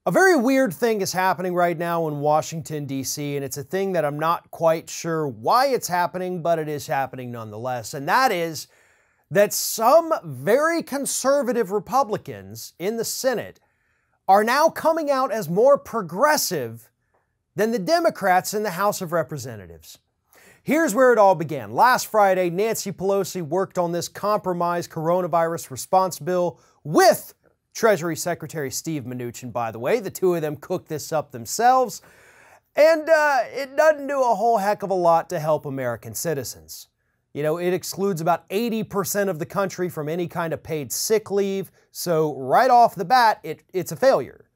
A very weird thing is happening right now in Washington, D.C., and it's a thing that I'm not quite sure why it's happening, but it is happening nonetheless. And that is that some very conservative Republicans in the Senate are now coming out as more progressive than the Democrats in the House of Representatives. Here's where it all began. Last Friday, Nancy Pelosi worked on this compromise coronavirus response bill with Treasury Secretary Steve Mnuchin, by the way. The two of them cooked this up themselves. And it doesn't do a whole heck of a lot to help American citizens. You know, it excludes about 80% of the country from any kind of paid sick leave. So right off the bat, it's a failure.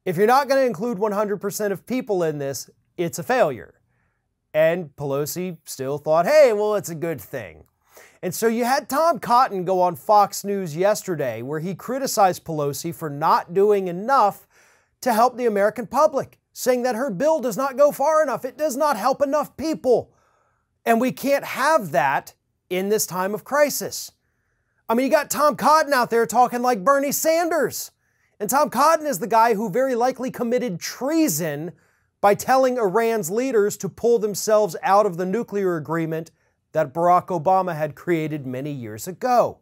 If you're not going to include 100% of people in this, it's a failure. And Pelosi still thought, hey, well, it's a good thing. And so you had Tom Cotton go on Fox News yesterday where he criticized Pelosi for not doing enough to help the American public, saying that her bill does not go far enough. It does not help enough people. And we can't have that in this time of crisis. I mean, you got Tom Cotton out there talking like Bernie Sanders. And Tom Cotton is the guy who very likely committed treason by telling Iran's leaders to pull themselves out of the nuclear agreement that Barack Obama had created many years ago.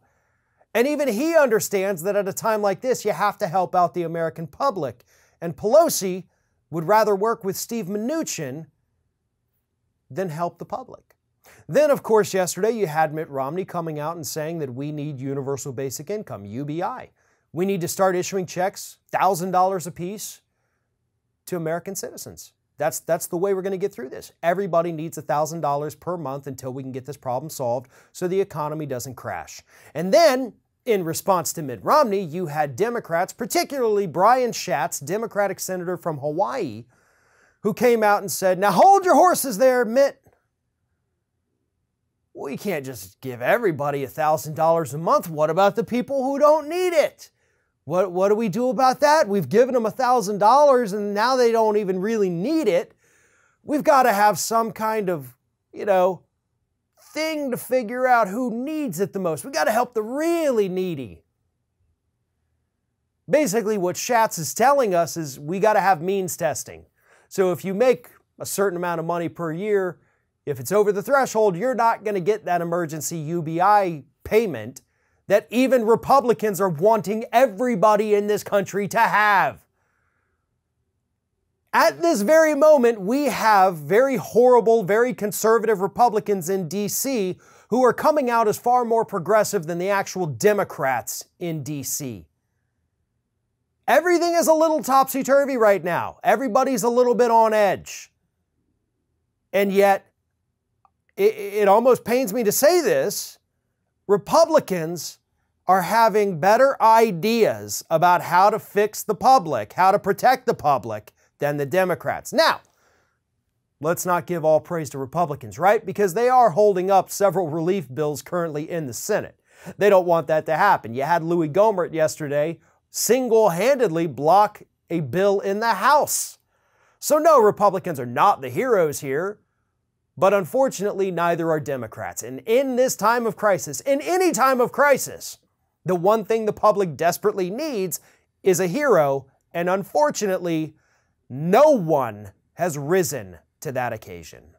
And even he understands that at a time like this, you have to help out the American public. And Pelosi would rather work with Steve Mnuchin than help the public. Then, of course, yesterday you had Mitt Romney coming out and saying that we need universal basic income, UBI. We need to start issuing checks, $1,000 apiece, to American citizens. That's the way we're going to get through this. Everybody needs $1,000 per month until we can get this problem solved so the economy doesn't crash. And then, in response to Mitt Romney, you had Democrats, particularly Brian Schatz, Democratic senator from Hawaii, who came out and said, now hold your horses there, Mitt. We can't just give everybody $1,000 a month. What about the people who don't need it? What do we do about that? We've given them $1,000 and now they don't even really need it. We've got to have some kind of, thing to figure out who needs it the most. We've got to help the really needy. Basically, what Schatz is telling us is we got to have means testing. So if you make a certain amount of money per year, if it's over the threshold, you're not going to get that emergency UBI payment that even Republicans are wanting everybody in this country to have. At this very moment, we have very horrible, very conservative Republicans in D.C. who are coming out as far more progressive than the actual Democrats in D.C. Everything is a little topsy-turvy right now. Everybody's a little bit on edge. And yet, it almost pains me to say this, Republicans are having better ideas about how to fix the public, how to protect the public, than the Democrats. Now, let's not give all praise to Republicans, right? Because they are holding up several relief bills currently in the Senate. They don't want that to happen. You had Louis Gohmert yesterday single-handedly block a bill in the House. So no, Republicans are not the heroes here. But unfortunately, neither are Democrats. And in this time of crisis, in any time of crisis, the one thing the public desperately needs is a hero. And unfortunately, no one has risen to that occasion.